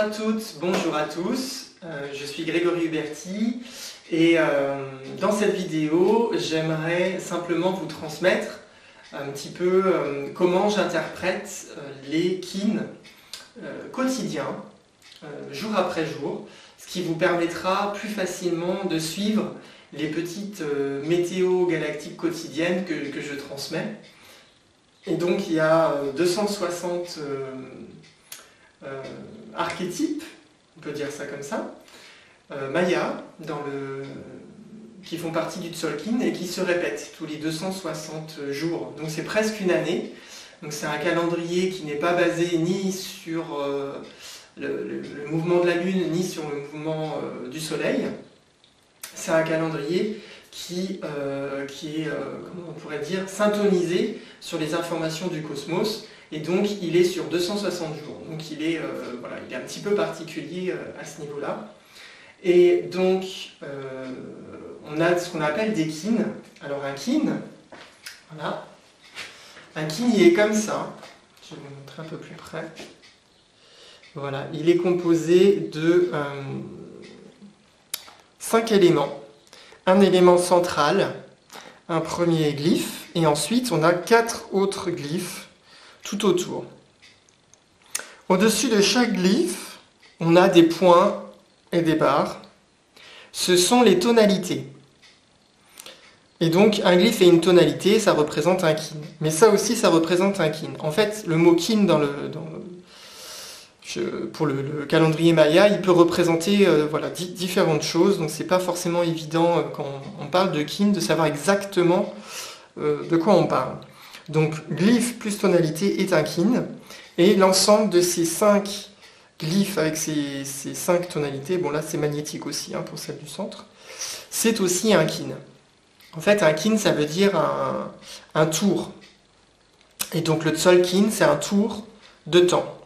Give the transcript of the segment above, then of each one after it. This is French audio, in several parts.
à toutes, bonjour à tous, je suis Grégory Huberti et dans cette vidéo j'aimerais simplement vous transmettre un petit peu comment j'interprète les kin quotidiens, jour après jour, ce qui vous permettra plus facilement de suivre les petites météos galactiques quotidiennes que je transmets. Et donc il y a 260 archétypes, on peut dire ça comme ça, Maya, qui font partie du Tzolk'in et qui se répètent tous les 260 jours. Donc c'est presque une année. Donc c'est un calendrier qui n'est pas basé ni sur le mouvement de la Lune, ni sur le mouvement du Soleil. C'est un calendrier qui est, comment on pourrait dire, syntonisé sur les informations du cosmos. Et donc il est sur 260 jours. Donc il est un petit peu particulier à ce niveau-là. Et donc on a ce qu'on appelle des kin. Alors un kin, voilà. Un kin, il est comme ça. Je vais vous montrer un peu plus près. Voilà, il est composé de 5 éléments. Un élément central, un premier glyphe, et ensuite on a 4 autres glyphes tout autour. Au-dessus de chaque glyphe, on a des points et des barres. Ce sont les tonalités. Et donc un glyphe et une tonalité, ça représente un kin. Mais ça aussi, ça représente un kin. En fait, le mot kin pour le calendrier Maya, il peut représenter différentes choses. Donc c'est pas forcément évident quand on parle de kin de savoir exactement de quoi on parle. Donc glyphe plus tonalité est un kin. Et l'ensemble de ces 5 glyphes avec ces 5 tonalités, bon là c'est magnétique aussi pour celle du centre, c'est aussi un kin. En fait un kin ça veut dire un tour. Et donc le Tzolk'in c'est un tour de temps.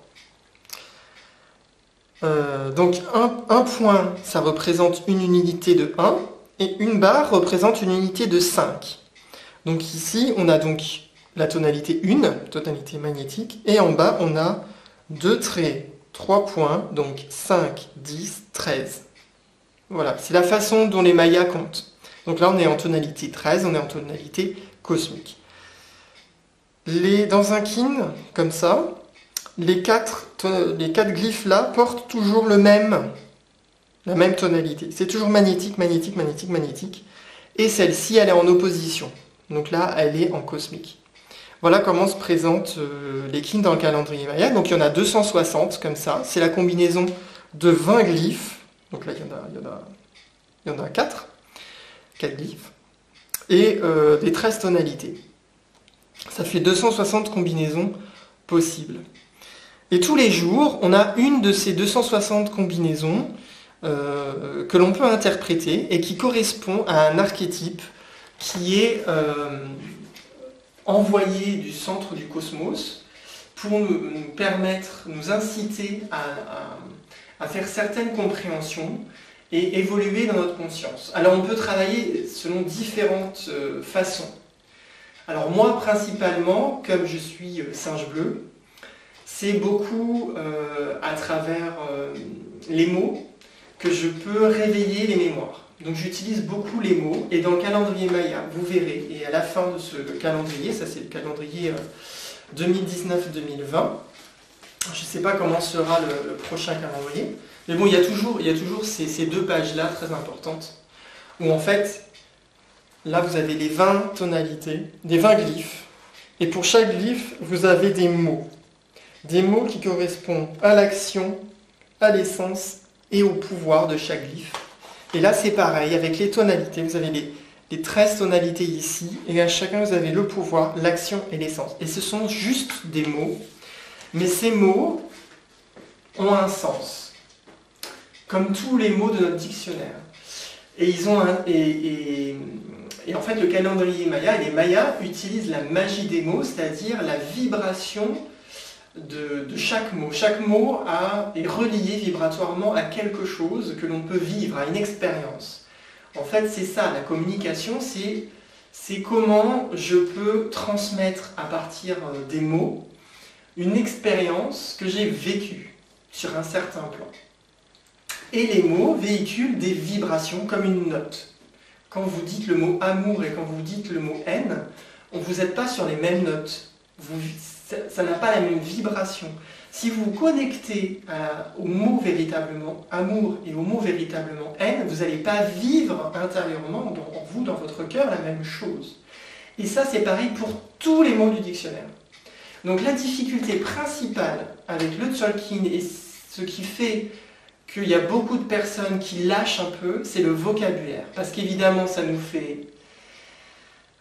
Donc un point, ça représente une unité de 1, et une barre représente une unité de 5. Donc ici, on a donc la tonalité 1, tonalité magnétique, et en bas, on a 2 traits, 3 points, donc 5, 10, 13. Voilà, c'est la façon dont les Mayas comptent. Donc là, on est en tonalité 13, on est en tonalité cosmique. Dans un kin, comme ça, les 4 glyphes là portent toujours la même tonalité. C'est toujours magnétique, magnétique, magnétique, magnétique. Et celle-ci, elle est en opposition. Donc là, elle est en cosmique. Voilà comment se présentent les kin dans le calendrier Maya. Donc il y en a 260 comme ça. C'est la combinaison de 20 glyphes. Donc là, il y en a 4 glyphes. Et des 13 tonalités. Ça fait 260 combinaisons possibles. Et tous les jours, on a une de ces 260 combinaisons que l'on peut interpréter et qui correspond à un archétype qui est envoyé du centre du cosmos pour nous inciter à faire certaines compréhensions et évoluer dans notre conscience. Alors on peut travailler selon différentes façons. Alors moi principalement, comme je suis singe bleu, c'est beaucoup à travers les mots que je peux réveiller les mémoires. Donc j'utilise beaucoup les mots, et dans le calendrier Maya, vous verrez, et à la fin de ce calendrier, ça c'est le calendrier 2019-2020, je ne sais pas comment sera le prochain calendrier, mais bon, il y a toujours ces 2 pages-là très importantes, où en fait, là vous avez les 20 tonalités, des 20 glyphes, et pour chaque glyphe, vous avez des mots. Des mots qui correspondent à l'action, à l'essence et au pouvoir de chaque glyphe. Et là c'est pareil, avec les tonalités, vous avez les 13 tonalités ici, et à chacun vous avez le pouvoir, l'action et l'essence. Et ce sont juste des mots, mais ces mots ont un sens, comme tous les mots de notre dictionnaire. Et en fait le calendrier Maya, et les Mayas utilisent la magie des mots, c'est-à-dire la vibration de chaque mot. Chaque mot est relié vibratoirement à quelque chose que l'on peut vivre, à une expérience. En fait, c'est ça, la communication, c'est comment je peux transmettre à partir des mots une expérience que j'ai vécue. sur un certain plan. Et les mots véhiculent des vibrations comme une note. Quand vous dites le mot amour et quand vous dites le mot haine, vous n'êtes pas sur les mêmes notes. Ça n'a pas la même vibration. Si vous vous connectez au mot véritablement amour et au mot véritablement haine, vous n'allez pas vivre intérieurement, en vous, dans votre cœur, la même chose. Et ça, c'est pareil pour tous les mots du dictionnaire. Donc la difficulté principale avec le Tzolk'in et ce qui fait qu'il y a beaucoup de personnes qui lâchent un peu, c'est le vocabulaire. Parce qu'évidemment, ça nous fait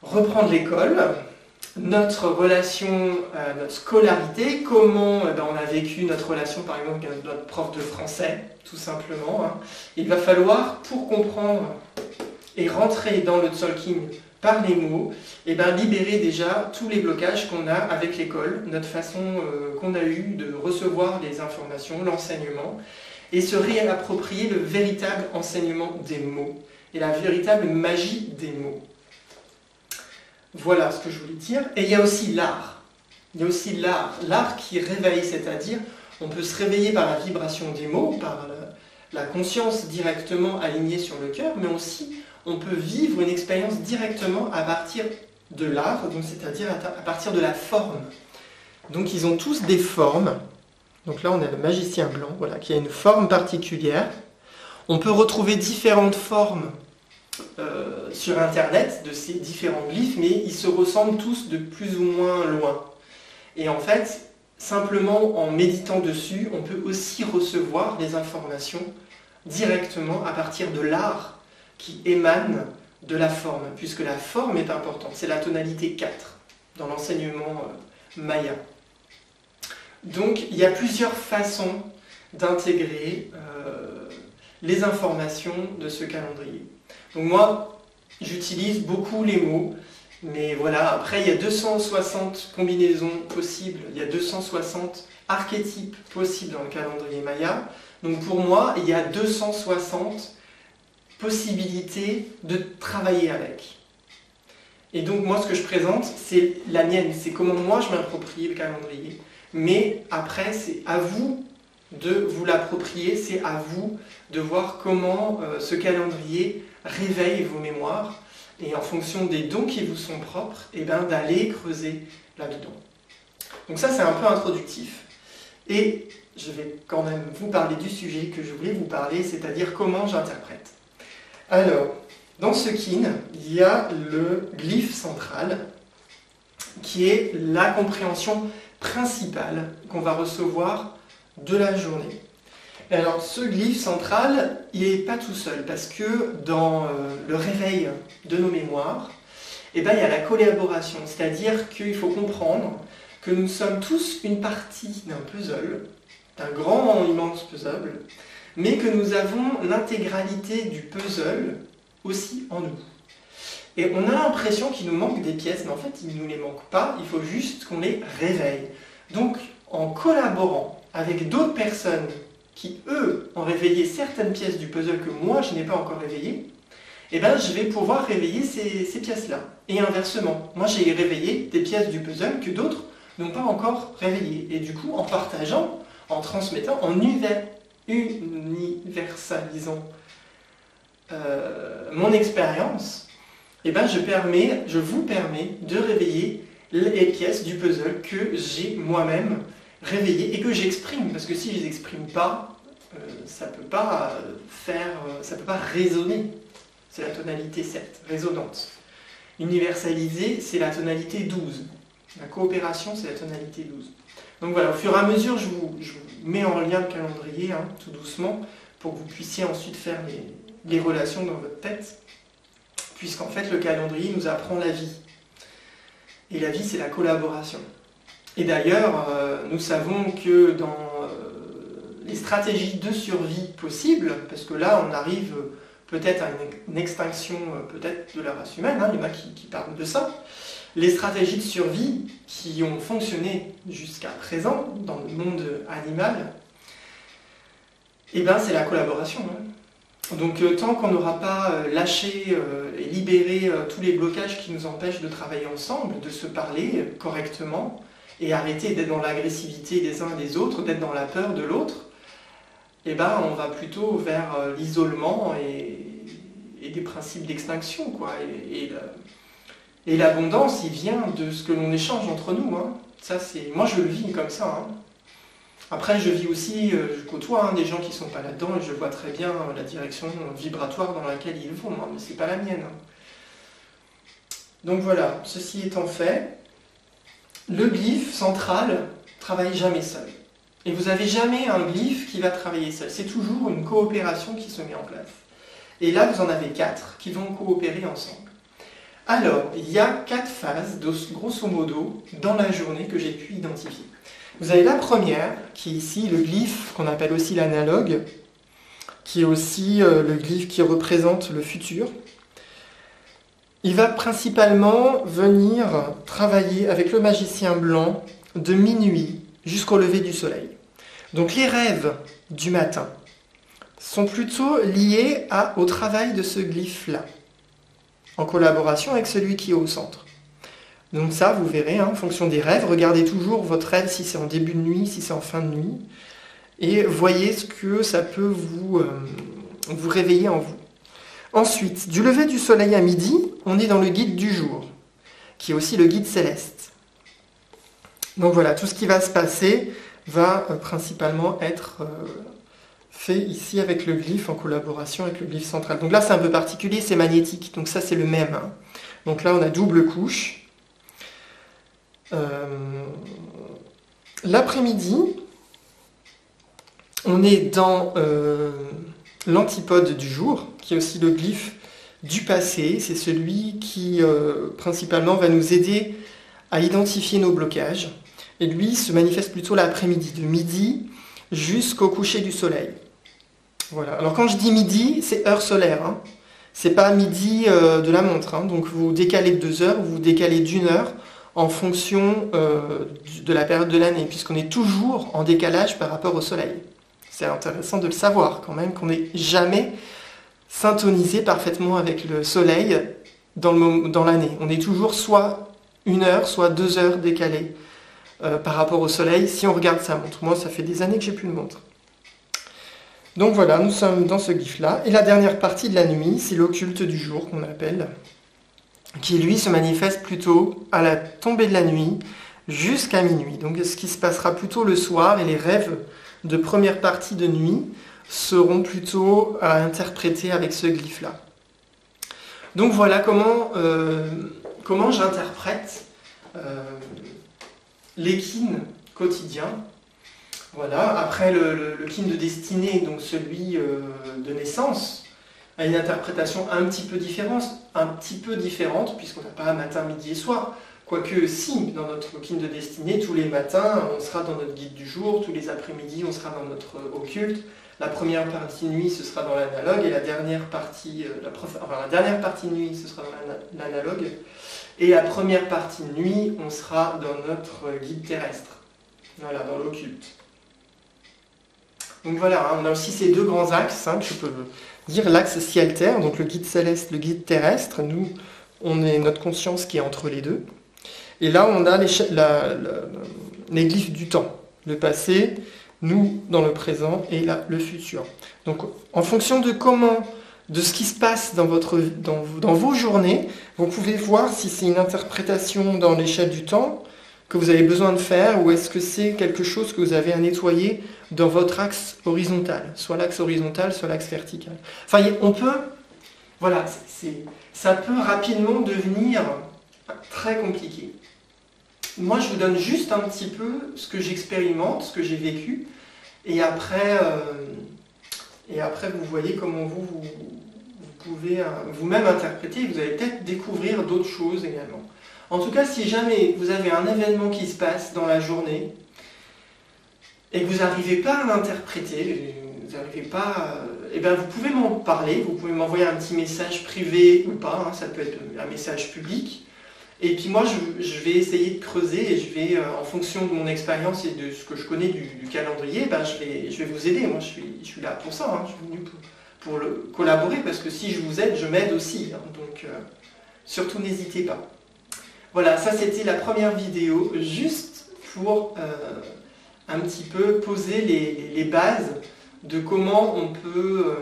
reprendre l'école, notre relation, notre scolarité, comment on a vécu notre relation par exemple avec notre prof de français, tout simplement. Il va falloir, pour comprendre et rentrer dans le Tzolk'in par les mots, libérer déjà tous les blocages qu'on a avec l'école, notre façon qu'on a eue de recevoir les informations, l'enseignement, et se réapproprier le véritable enseignement des mots, et la véritable magie des mots. Voilà ce que je voulais dire. Et il y a aussi l'art. Il y a aussi l'art qui réveille, c'est-à-dire on peut se réveiller par la vibration des mots, par la conscience directement alignée sur le cœur, mais aussi on peut vivre une expérience directement à partir de l'art, c'est-à-dire à partir de la forme. Donc ils ont tous des formes. Donc là on a le magicien blanc, voilà, qui a une forme particulière. On peut retrouver différentes formes sur internet de ces différents glyphes, mais ils se ressemblent tous de plus ou moins loin. Et en fait, simplement en méditant dessus, on peut aussi recevoir des informations directement à partir de l'art qui émane de la forme, puisque la forme est importante. C'est la tonalité 4 dans l'enseignement maya. Donc il y a plusieurs façons d'intégrer les informations de ce calendrier. Donc moi, j'utilise beaucoup les mots, mais voilà, après il y a 260 combinaisons possibles, il y a 260 archétypes possibles dans le calendrier maya. Donc pour moi, il y a 260 possibilités de travailler avec. Et donc moi, ce que je présente, c'est la mienne, c'est comment moi je m'approprie le calendrier. Mais après, c'est à vous de vous l'approprier, c'est à vous de voir comment ce calendrier réveille vos mémoires et en fonction des dons qui vous sont propres, d'aller creuser là-dedans. Donc ça, c'est un peu introductif. Et je vais quand même vous parler du sujet que je voulais vous parler, c'est-à-dire comment j'interprète. Alors, dans ce kin, il y a le glyphe central, qui est la compréhension principale qu'on va recevoir de la journée. Alors, ce glyphe central, il n'est pas tout seul, parce que dans le réveil de nos mémoires, il y a la collaboration, c'est-à-dire qu'il faut comprendre que nous sommes tous une partie d'un puzzle, d'un grand, immense puzzle, mais que nous avons l'intégralité du puzzle aussi en nous. Et on a l'impression qu'il nous manque des pièces, mais en fait, il ne nous les manque pas, il faut juste qu'on les réveille. Donc, en collaborant avec d'autres personnes qui, eux, ont réveillé certaines pièces du puzzle que moi, je n'ai pas encore réveillées, je vais pouvoir réveiller ces pièces-là. Et inversement, moi, j'ai réveillé des pièces du puzzle que d'autres n'ont pas encore réveillées. Et du coup, en partageant, en transmettant, en universalisant mon expérience, je vous permets de réveiller les pièces du puzzle que j'ai moi-même réveillées et que j'exprime. Parce que si je ne les exprime pas, ça ne peut pas résonner. C'est la tonalité 7, résonante. Universaliser, c'est la tonalité 12. La coopération, c'est la tonalité 12. Donc voilà, au fur et à mesure, je vous mets en lien le calendrier, tout doucement, pour que vous puissiez ensuite faire les relations dans votre tête, puisqu'en fait, le calendrier nous apprend la vie. Et la vie, c'est la collaboration. Et d'ailleurs, nous savons que dans les stratégies de survie possibles, parce que là, on arrive peut-être à une extinction peut-être de la race humaine, il y en a qui parlent de ça, les stratégies de survie qui ont fonctionné jusqu'à présent dans le monde animal, c'est la collaboration. Donc tant qu'on n'aura pas lâché et libéré tous les blocages qui nous empêchent de travailler ensemble, de se parler correctement, et arrêter d'être dans l'agressivité des uns et des autres, d'être dans la peur de l'autre, eh ben, on va plutôt vers l'isolement et des principes d'extinction, quoi. Et l'abondance, il vient de ce que l'on échange entre nous, hein. Ça, moi, je le vis comme ça, hein. Après, je vis aussi, je côtoie des gens qui ne sont pas là-dedans et je vois très bien la direction vibratoire dans laquelle ils vont, hein, mais ce n'est pas la mienne, hein. Donc voilà, ceci étant fait, le glyphe central ne travaille jamais seul. Et vous n'avez jamais un glyphe qui va travailler seul. C'est toujours une coopération qui se met en place. Et là, vous en avez 4 qui vont coopérer ensemble. Alors, il y a 4 phases, grosso modo, dans la journée que j'ai pu identifier. Vous avez la première, qui est ici le glyphe qu'on appelle aussi l'analogue, qui est aussi le glyphe qui représente le futur. Il va principalement venir travailler avec le magicien blanc de minuit jusqu'au lever du soleil. Donc les rêves du matin sont plutôt liés au travail de ce glyphe-là, en collaboration avec celui qui est au centre. Donc ça, vous verrez, hein, en fonction des rêves, regardez toujours votre rêve si c'est en début de nuit, si c'est en fin de nuit, et voyez ce que ça peut vous réveiller en vous. Ensuite, du lever du soleil à midi, on est dans le guide du jour, qui est aussi le guide céleste. Donc voilà, tout ce qui va se passer va principalement être fait ici avec le glyphe en collaboration avec le glyphe central. Donc là, c'est un peu particulier, c'est magnétique, donc ça c'est le même, hein. Donc là, on a double couche. L'après-midi, on est dans l'antipode du jour, qui est aussi le glyphe du passé. C'est celui qui, principalement, va nous aider à identifier nos blocages. Et lui se manifeste plutôt l'après-midi, de midi jusqu'au coucher du soleil. Voilà. Alors quand je dis midi, c'est heure solaire, hein. C'est pas midi de la montre, hein. Donc vous décalez de 2 heures, vous décalez d'1 heure en fonction de la période de l'année, puisqu'on est toujours en décalage par rapport au soleil. C'est intéressant de le savoir quand même, qu'on n'est jamais syntonisé parfaitement avec le soleil dans l'année. On est toujours soit 1 heure, soit 2 heures décalé par rapport au soleil, si on regarde sa montre. Moi, ça fait des années que j'ai plus de montre. Donc voilà, nous sommes dans ce glyphe-là. Et la dernière partie de la nuit, c'est l'occulte du jour qu'on appelle, qui lui se manifeste plutôt à la tombée de la nuit jusqu'à minuit. Donc ce qui se passera plutôt le soir, et les rêves de première partie de nuit seront plutôt à interpréter avec ce glyphe-là. Donc voilà comment j'interprète l'équine quotidien. Voilà. Après le kin de destinée, donc celui de naissance, a une interprétation un petit peu différente, puisqu'on n'a pas matin, midi et soir. Quoique si, dans notre kin de destinée, tous les matins, on sera dans notre guide du jour, tous les après-midi, on sera dans notre occulte. La première partie nuit, ce sera dans l'analogue, et la dernière partie de nuit, ce sera dans l'analogue. Et la première partie de nuit, on sera dans notre guide terrestre, voilà, dans l'occulte. Donc voilà, hein, on a aussi ces 2 grands axes, hein, que je peux dire, l'axe ciel-terre, donc le guide céleste, le guide terrestre. Nous, on est notre conscience qui est entre les deux. Et là, on a les glyphes du temps, le passé, nous dans le présent et là, le futur. Donc en fonction de ce qui se passe dans vos journées, vous pouvez voir si c'est une interprétation dans l'échelle du temps que vous avez besoin de faire, ou est-ce que c'est quelque chose que vous avez à nettoyer dans votre axe horizontal, soit l'axe horizontal, soit l'axe vertical. Enfin, ça peut rapidement devenir très compliqué. Moi, je vous donne juste un petit peu ce que j'expérimente, ce que j'ai vécu, et après, vous voyez comment vous pouvez vous-même interpréter, et vous allez peut-être découvrir d'autres choses également. En tout cas, si jamais vous avez un événement qui se passe dans la journée, et que vous n'arrivez pas à l'interpréter, vous pouvez m'en parler, vous pouvez m'envoyer un petit message privé ou pas, hein, ça peut être un message public. Et puis moi, je vais essayer de creuser et je vais, en fonction de mon expérience et de ce que je connais du calendrier, je vais vous aider. Moi, je suis là pour ça, hein, je suis venu pour collaborer, parce que si je vous aide, je m'aide aussi. Hein, donc, surtout n'hésitez pas. Voilà, ça c'était la première vidéo, juste pour un petit peu poser les bases de comment on peut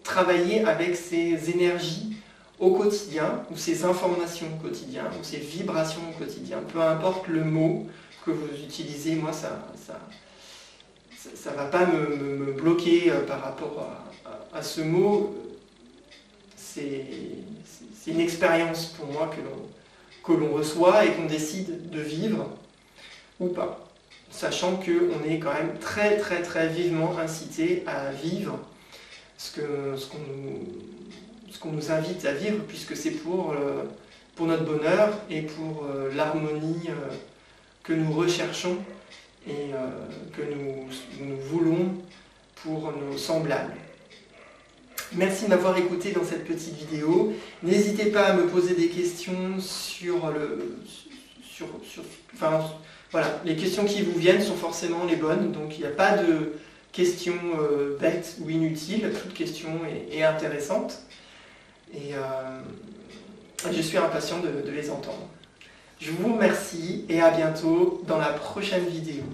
travailler avec ces énergies au quotidien, ou ces informations au quotidien, ou ces vibrations au quotidien. Peu importe le mot que vous utilisez, moi ça va pas me bloquer par rapport à ce mot. C'est une expérience pour moi que l'on reçoit et qu'on décide de vivre ou pas. Sachant qu'on est quand même très très très vivement incité à vivre ce qu'on nous invite à vivre, puisque c'est pour notre bonheur et pour l'harmonie que nous recherchons et que nous voulons pour nos semblables. Merci de m'avoir écouté dans cette petite vidéo. N'hésitez pas à me poser des questions voilà, les questions qui vous viennent sont forcément les bonnes, donc il n'y a pas de questions bêtes ou inutiles, toute question est intéressante. Et je suis impatient de les entendre. Je vous remercie et à bientôt dans la prochaine vidéo.